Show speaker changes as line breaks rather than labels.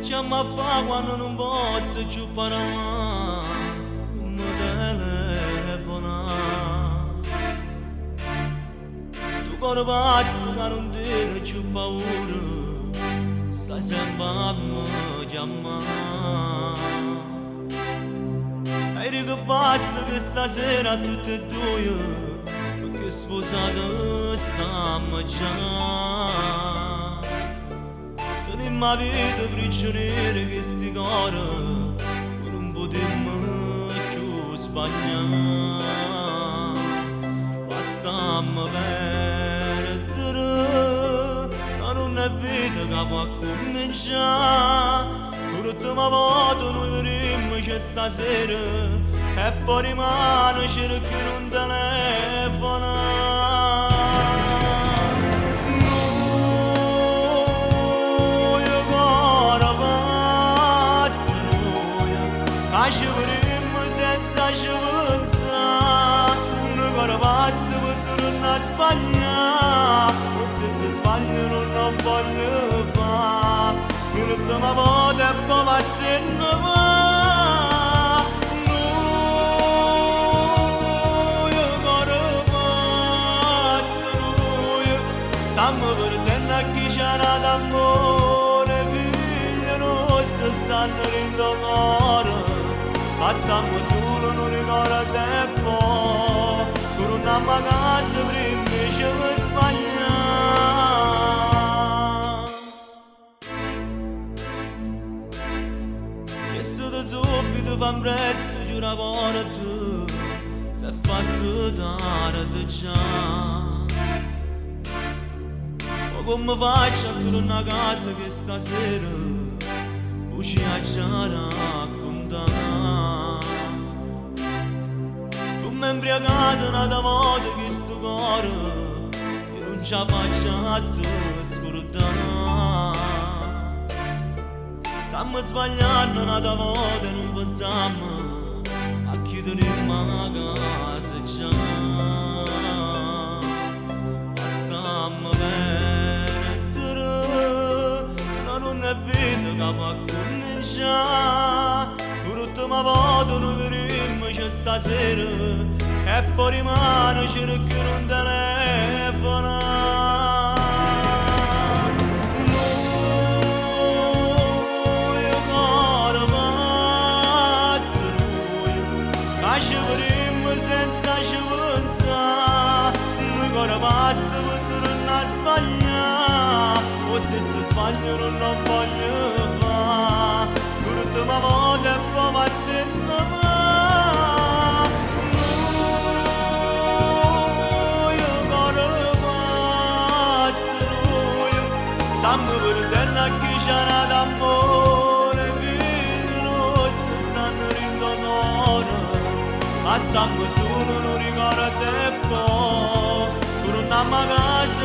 Chiama fa quando non posso più parlare, mi telefona. Tu con pazzo che non tieni più paura, stai sempre a me chiamare. E dico basta che stasera tutte e due, perché sposate stiamo già. In ma vita prigioniere che sti cori non potemmo più sbagliare. Passammo perdere, ma non è vita che può cominciare. L'ultima volta noi vedremo c'è stasera e poi rimane cercare un telefono. Ci vedremo senza ci pensare, noi con pazzi non a sbagliare, o se si sbagliano non voglio fare, l'ultima volta e poi vattene va. Noi con pazzi, noi stiamo perdendo a chi c'era d'amore, figli nostri stanno rindomando. Passiamo solo non ricorda tempo, con una casa prima ci vuoi sbagliare. E se da subito fa presto giura pure tu, si è fatto tardi già. O come faccio a tornare a casa che stasera poi ci ha già raccontato. Mi imbriagato una volta che sto cuore io non ce la faccio a te scordare. Stiamo sbagliando una volta e non pensiamo a chiudere a casa già. Passiamo perdere, ma non è vita che può cominciare. L'ultima volta noi vedremo c'è stasera e poi rimane cercare un telefono. Noi con pazzi, noi ci vedremo senza ci pensare, noi con pazzi non a sbagliare, o se si sbagliano non voglio fare, l'ultima volta e poi vattene va. Stiamo perdendo a chi c'era d'amore, figli nostri stanno rindomando. Passiamo solo non ricorda tempo, con una casa